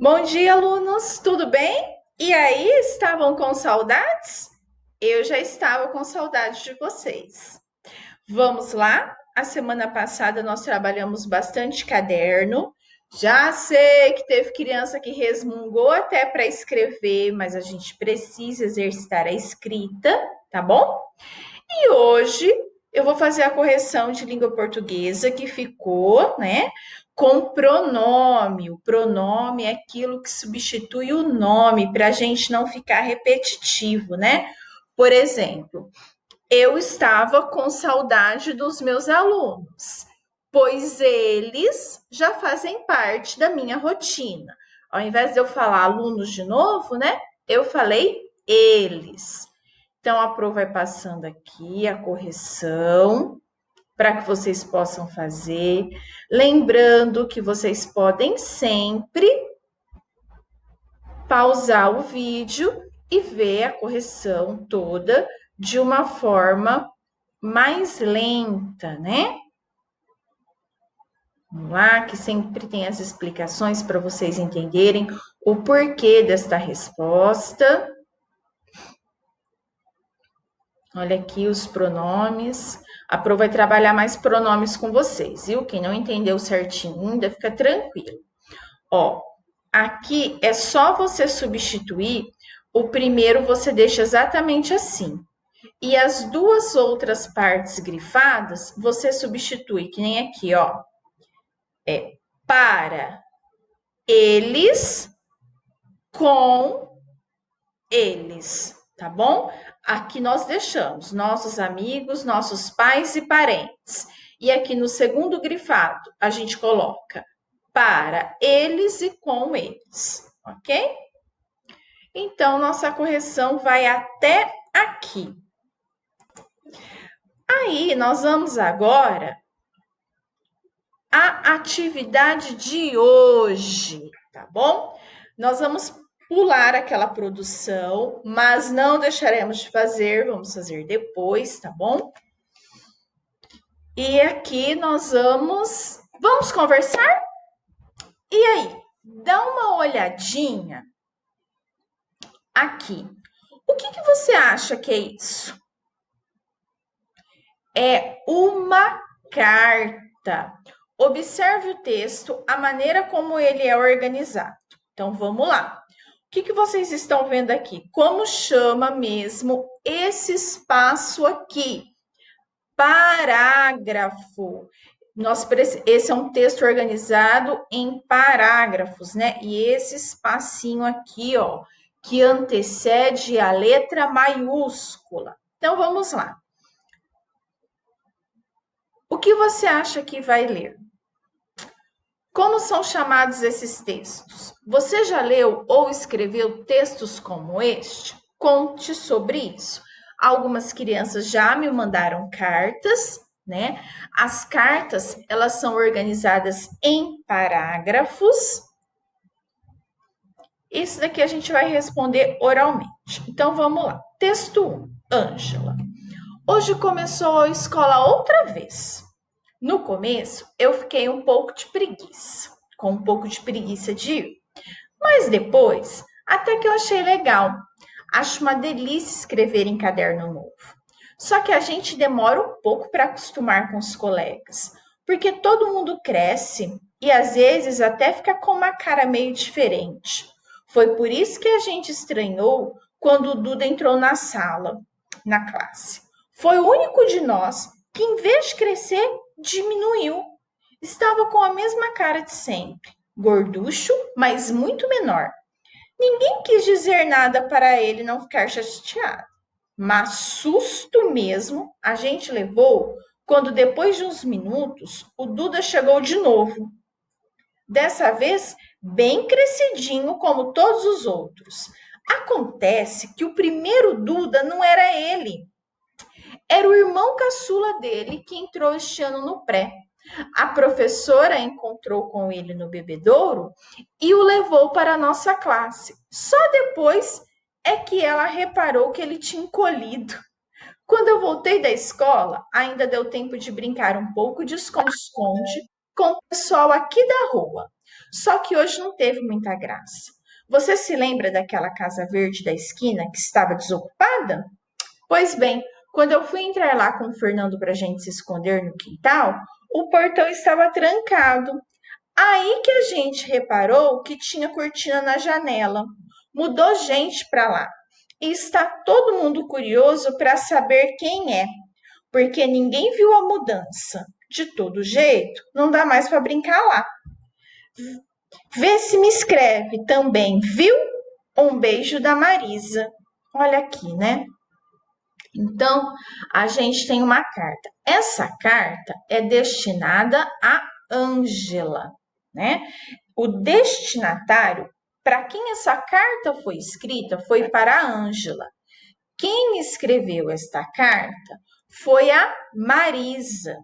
Bom dia, alunos, tudo bem? E aí, estavam com saudades? Eu já estava com saudades de vocês. Vamos lá? A semana passada nós trabalhamos bastante caderno. Já sei que teve criança que resmungou até para escrever, mas a gente precisa exercitar a escrita, tá bom? E hoje eu vou fazer a correção de língua portuguesa que ficou, né, com pronome. O pronome é aquilo que substitui o nome para a gente não ficar repetitivo, né? Por exemplo, eu estava com saudade dos meus alunos, pois eles já fazem parte da minha rotina. Ao invés de eu falar alunos de novo, né? Eu falei eles. Então, a Pro vai passando aqui a correção para que vocês possam fazer. Lembrando que vocês podem sempre pausar o vídeo e ver a correção toda de uma forma mais lenta, né? Vamos lá, que sempre tem as explicações para vocês entenderem o porquê desta resposta. Olha aqui os pronomes. A Pro vai trabalhar mais pronomes com vocês, viu? Quem não entendeu certinho ainda, fica tranquilo. Ó, aqui é só você substituir. O primeiro você deixa exatamente assim. E as duas outras partes grifadas, você substitui, que nem aqui, ó. É para eles, com eles, tá bom? Aqui nós deixamos nossos amigos, nossos pais e parentes. E aqui no segundo grifado, a gente coloca para eles e com eles, ok? Então, nossa correção vai até aqui. Aí, nós vamos agora à atividade de hoje, tá bom? Nós vamos pular aquela produção, mas não deixaremos de fazer, vamos fazer depois, tá bom? E aqui nós vamos conversar? E aí, dá uma olhadinha aqui. O que você acha que é isso? É uma carta. Observe o texto, a maneira como ele é organizado. Então, vamos lá. O que vocês estão vendo aqui? Como chama mesmo esse espaço aqui? Parágrafo. Esse é um texto organizado em parágrafos, né? E esse espacinho aqui, ó, que antecede a letra maiúscula. Então, vamos lá. O que você acha que vai ler? Como são chamados esses textos? Você já leu ou escreveu textos como este? Conte sobre isso. Algumas crianças já me mandaram cartas, né? As cartas, elas são organizadas em parágrafos. Isso daqui a gente vai responder oralmente. Então vamos lá. Texto 1. Ângela. Hoje começou a escola outra vez. No começo, eu fiquei um pouco de preguiça, com um pouco de preguiça de ir. Mas depois, até que eu achei legal. Acho uma delícia escrever em caderno novo. Só que a gente demora um pouco para acostumar com os colegas, porque todo mundo cresce e às vezes até fica com uma cara meio diferente. Foi por isso que a gente estranhou quando o Duda entrou na sala, na classe. Foi o único de nós que, em vez de crescer, diminuiu. Estava com a mesma cara de sempre, gorducho, mas muito menor. Ninguém quis dizer nada para ele não ficar chateado. Mas susto mesmo a gente levou quando, depois de uns minutos, o Duda chegou de novo. Dessa vez, bem crescidinho como todos os outros. Acontece que o primeiro Duda não era ele. Era o irmão caçula dele que entrou este ano no pré. A professora encontrou com ele no bebedouro e o levou para a nossa classe. Só depois é que ela reparou que ele tinha encolhido. Quando eu voltei da escola, ainda deu tempo de brincar um pouco de esconde-esconde com o pessoal aqui da rua. Só que hoje não teve muita graça. Você se lembra daquela casa verde da esquina que estava desocupada? Pois bem, quando eu fui entrar lá com o Fernando para a gente se esconder no quintal, o portão estava trancado. Aí que a gente reparou que tinha cortina na janela. Mudou gente para lá. E está todo mundo curioso para saber quem é, porque ninguém viu a mudança. De todo jeito, não dá mais para brincar lá. Vê se me escreve também, viu? Um beijo da Marisa. Olha aqui, né? Então, a gente tem uma carta. Essa carta é destinada a Ângela, né? O destinatário, para quem essa carta foi escrita, foi para a Ângela. Quem escreveu esta carta foi a Marisa.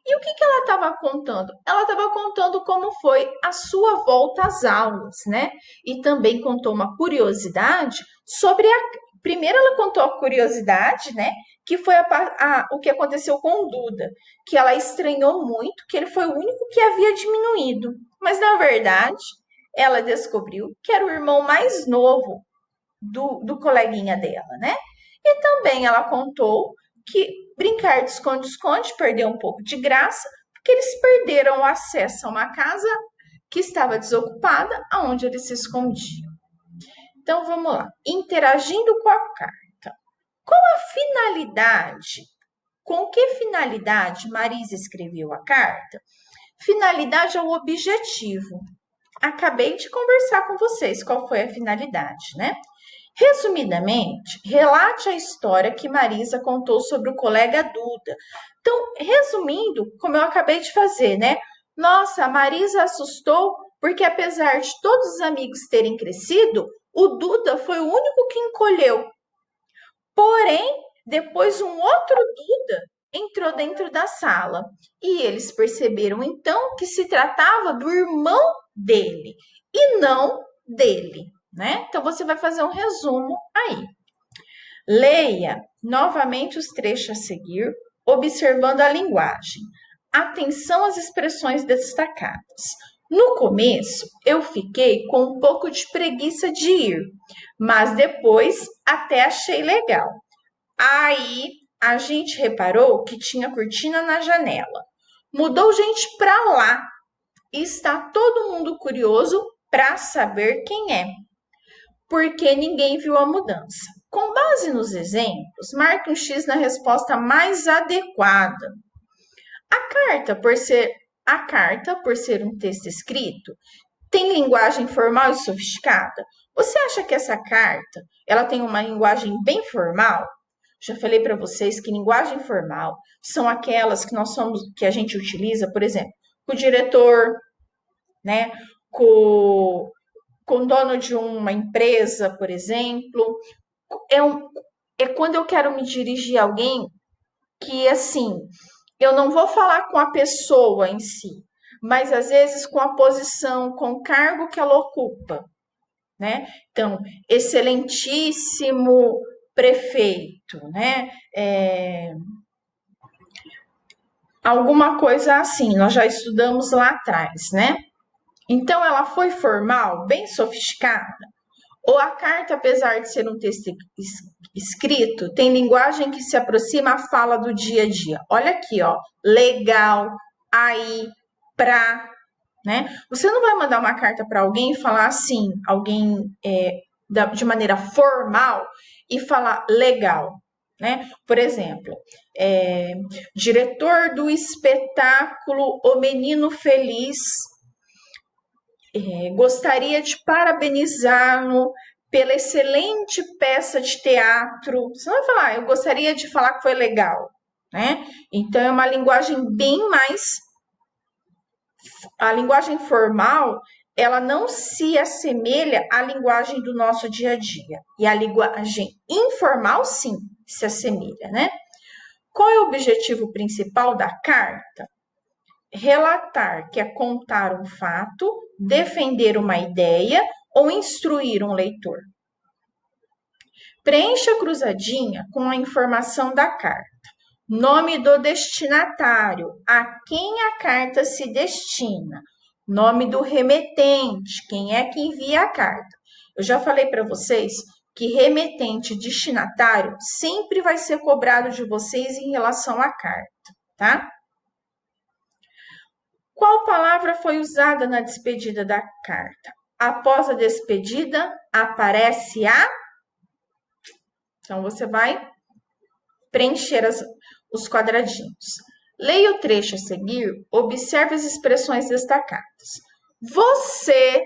E o que ela estava contando? Ela estava contando como foi a sua volta às aulas, né? E também contou uma curiosidade sobre a. Primeiro, ela contou a curiosidade, né? Que foi o que aconteceu com o Duda, que ela estranhou muito, que ele foi o único que havia diminuído. Mas, na verdade, ela descobriu que era o irmão mais novo do coleguinha dela, né? E também ela contou que brincar de esconde-esconde perdeu um pouco de graça, porque eles perderam o acesso a uma casa que estava desocupada, aonde eles se escondiam. Então vamos lá, interagindo com a carta. Qual a finalidade? Com que finalidade Marisa escreveu a carta? Finalidade é o objetivo. Acabei de conversar com vocês qual foi a finalidade, né? Resumidamente, relate a história que Marisa contou sobre o colega Duda. Então, resumindo, como eu acabei de fazer, né? Nossa, a Marisa assustou porque, apesar de todos os amigos terem crescido, o Duda foi o único que encolheu. Porém, depois um outro Duda entrou dentro da sala e eles perceberam então que se tratava do irmão dele e não dele, né? Então você vai fazer um resumo aí. Leia novamente os trechos a seguir, observando a linguagem. Atenção às expressões destacadas. No começo, eu fiquei com um pouco de preguiça de ir, mas depois até achei legal. Aí a gente reparou que tinha cortina na janela. Mudou gente para lá e está todo mundo curioso para saber quem é, porque ninguém viu a mudança. Com base nos exemplos, marque um X na resposta mais adequada. A carta, por ser um texto escrito, tem linguagem formal e sofisticada? Você acha que essa carta, ela tem uma linguagem bem formal? Já falei para vocês que linguagem formal são aquelas que a gente utiliza, por exemplo, com o diretor, né? Com, com o dono de uma empresa, por exemplo. É quando eu quero me dirigir a alguém que, assim, eu não vou falar com a pessoa em si, mas às vezes com a posição, com o cargo que ela ocupa, né? Então, excelentíssimo prefeito, né? Alguma coisa assim, nós já estudamos lá atrás, né? Então, ela foi formal, bem sofisticada? Ou a carta, apesar de ser um texto escrito, tem linguagem que se aproxima à fala do dia a dia? Olha aqui, ó, legal, aí, pra, né? Você não vai mandar uma carta para alguém e falar assim, alguém de maneira formal e falar legal, né? Por exemplo, diretor do espetáculo O Menino Feliz, gostaria de parabenizá-lo pela excelente peça de teatro. Você não vai falar, eu gostaria de falar que foi legal, né? Então é uma linguagem bem mais. A linguagem formal, ela não se assemelha à linguagem do nosso dia a dia. E a linguagem informal, sim, se assemelha, né? Qual é o objetivo principal da carta? Relatar, que é contar um fato, defender uma ideia ou instruir um leitor. Preencha a cruzadinha com a informação da carta. Nome do destinatário, a quem a carta se destina. nome do remetente, quem é que envia a carta. Eu já falei para vocês que remetente e destinatário sempre vai ser cobrado de vocês em relação à carta, tá? Qual palavra foi usada na despedida da carta? Após a despedida, aparece a. Então, você vai preencher os quadradinhos. Leia o trecho a seguir, observe as expressões destacadas. Você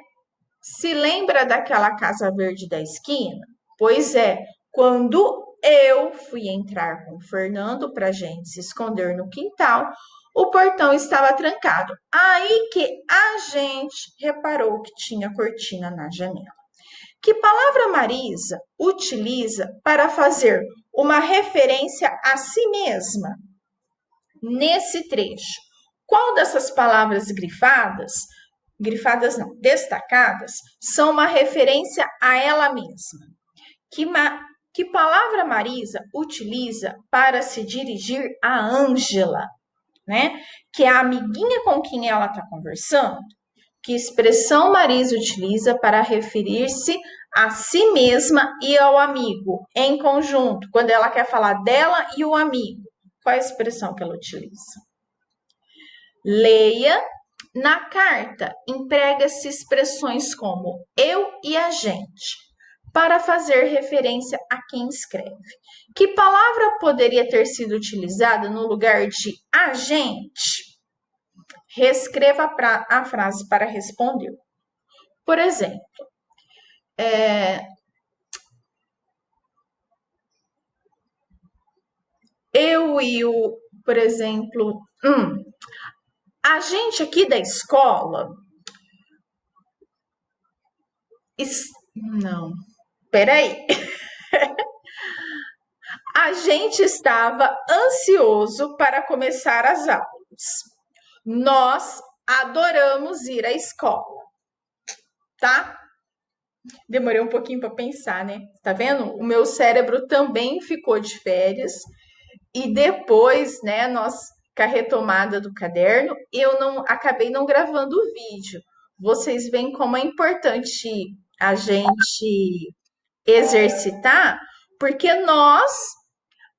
se lembra daquela casa verde da esquina? Pois é, quando eu fui entrar com o Fernando para a gente se esconder no quintal, o portão estava trancado. Aí que a gente reparou que tinha cortina na janela. Que palavra Marisa utiliza para fazer uma referência a si mesma nesse trecho? Qual dessas palavras grifadas não, destacadas, são uma referência a ela mesma? Que palavra Marisa utiliza para se dirigir a Ângela, né? Que é a amiguinha com quem ela está conversando? Que expressão Marisa utiliza para referir-se a si mesma e ao amigo, em conjunto, quando ela quer falar dela e o amigo? Qual é a expressão que ela utiliza? Leia. Na carta, emprega-se expressões como eu e a gente, para fazer referência a quem escreve. Que palavra poderia ter sido utilizada no lugar de a gente? Reescreva a frase para responder. Por exemplo, eu e o, por exemplo, a gente aqui da escola. Não, peraí. A gente estava ansioso para começar as aulas. Nós adoramos ir à escola, tá? Demorei um pouquinho para pensar, né? Tá vendo? O meu cérebro também ficou de férias e depois, né, com a retomada do caderno, eu não acabei não gravando o vídeo. Vocês veem como é importante a gente exercitar, porque nós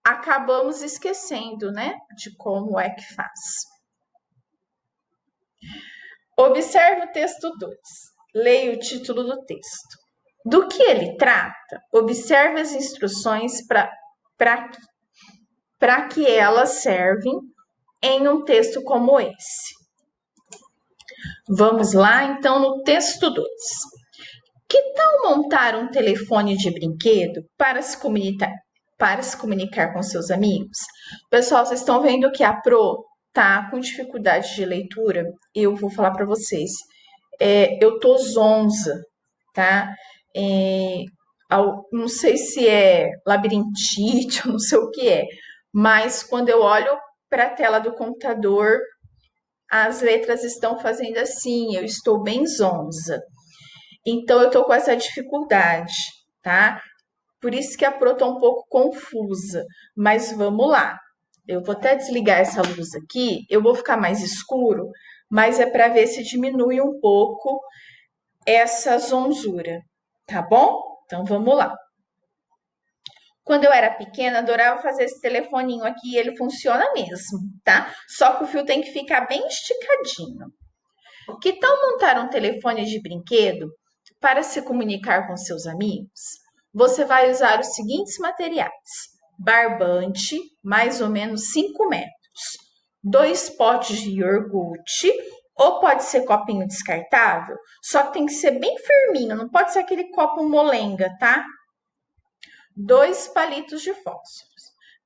acabamos esquecendo, né, de como é que faz. Observe o texto 2. Leia o título do texto. Do que ele trata? Observe as instruções para que elas servem em um texto como esse. Vamos lá, então, no texto 2. Que tal montar um telefone de brinquedo para se comunicar com seus amigos? Pessoal, vocês estão vendo que a Pro tá com dificuldade de leitura? Eu vou falar para vocês. Eu tô zonza, tá? Não sei se é labirintite, eu não sei o que é, mas quando eu olho para a tela do computador, as letras estão fazendo assim, eu estou bem zonza. Então, eu tô com essa dificuldade, tá? Por isso que a Pro tá um pouco confusa, mas vamos lá. Eu vou até desligar essa luz aqui, eu vou ficar mais escuro, mas é para ver se diminui um pouco essa zonzura, tá bom? Então, vamos lá. Quando eu era pequena, adorava fazer esse telefoninho aqui e ele funciona mesmo, tá? Só que o fio tem que ficar bem esticadinho. Que tal montar um telefone de brinquedo para se comunicar com seus amigos? Você vai usar os seguintes materiais: barbante, mais ou menos 5 metros, 2 potes de iogurte, ou pode ser copinho descartável, só que tem que ser bem firminho, não pode ser aquele copo molenga, tá? 2 palitos de fósforos.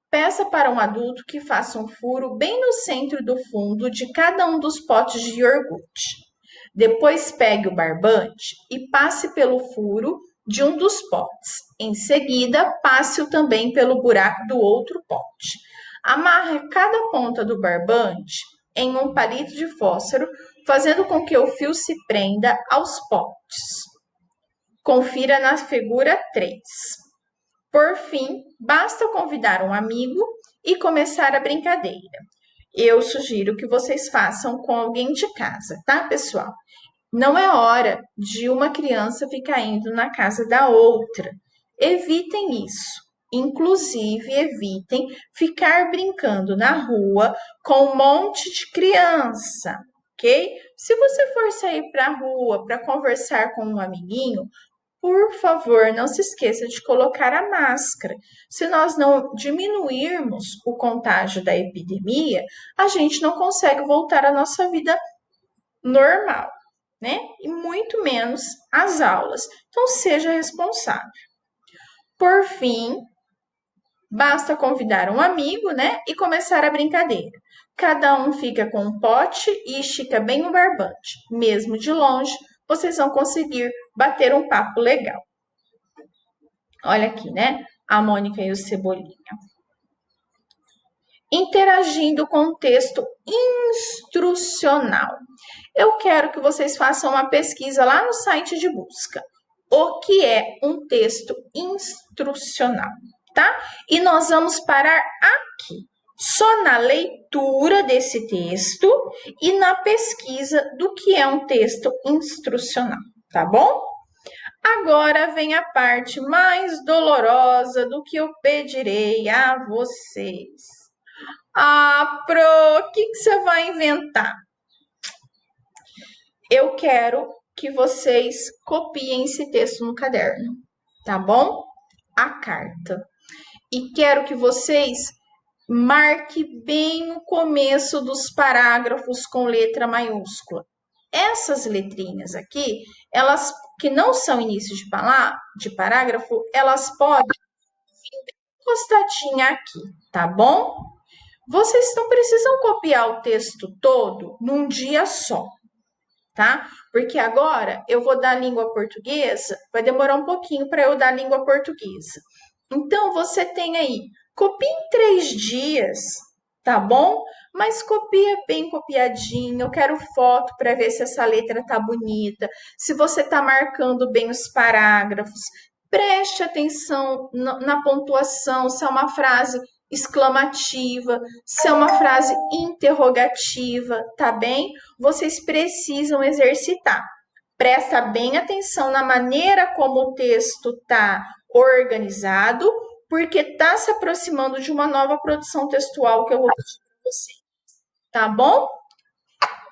Peça para um adulto que faça um furo bem no centro do fundo de cada um dos potes de iogurte. Depois pegue o barbante e passe pelo furo de um dos potes. Em seguida, passe-o também pelo buraco do outro pote. Amarre cada ponta do barbante em um palito de fósforo, fazendo com que o fio se prenda aos potes. Confira na figura 3. Por fim, basta convidar um amigo e começar a brincadeira. eu sugiro que vocês façam com alguém de casa, tá, pessoal? Não é hora de uma criança ficar indo na casa da outra. Evitem isso. Inclusive, evitem ficar brincando na rua com um monte de criança, ok? Se você for sair para a rua para conversar com um amiguinho, por favor, não se esqueça de colocar a máscara. Se nós não diminuirmos o contágio da epidemia, a gente não consegue voltar à nossa vida normal, né? E muito menos as aulas. Então, seja responsável. Por fim, basta convidar um amigo, né? E começar a brincadeira. Cada um fica com um pote e estica bem o barbante. Mesmo de longe, vocês vão conseguir bater um papo legal. Olha aqui, né? A Mônica e o Cebolinha. Interagindo com o texto instrucional. Eu quero que vocês façam uma pesquisa lá no site de busca. O que é um texto instrucional, tá? E nós vamos parar aqui, só na leitura desse texto e na pesquisa do que é um texto instrucional, tá bom? Agora vem a parte mais dolorosa do que eu pedirei a vocês. Ah, Pro, o que você vai inventar? Eu quero que vocês copiem esse texto no caderno, tá bom? A carta. E quero que vocês marquem bem o começo dos parágrafos com letra maiúscula. Essas letrinhas aqui, elas que não são início de parágrafo, elas podem vir encostadinha aqui, tá bom? Vocês não precisam copiar o texto todo num dia só, tá? Porque agora eu vou dar língua portuguesa, vai demorar um pouquinho para eu dar língua portuguesa. Então, você tem aí, copia em 3 dias, tá bom? Mas copia bem copiadinho. Eu quero foto para ver se essa letra tá bonita, se você tá marcando bem os parágrafos. Preste atenção na pontuação, se é uma frase exclamativa, se é uma frase interrogativa, tá bem? Vocês precisam exercitar. Presta bem atenção na maneira como o texto está organizado, porque está se aproximando de uma nova produção textual que eu vou pedir para vocês. Tá bom?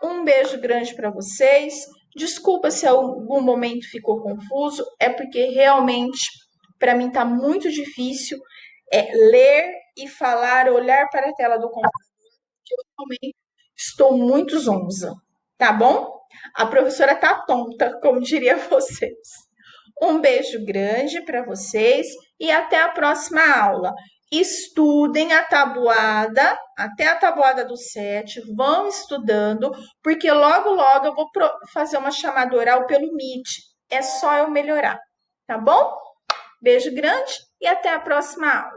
Um beijo grande para vocês. Desculpa se algum momento ficou confuso, é porque realmente para mim está muito difícil ler e falar, olhar para a tela do computador, que eu realmente estou muito zonza, tá bom? A professora tá tonta, como diria vocês. Um beijo grande para vocês e até a próxima aula. Estudem a tabuada, até a tabuada do 7, vão estudando, porque logo, logo eu vou fazer uma chamada oral pelo Meet. É só eu melhorar, tá bom? Beijo grande e até a próxima aula.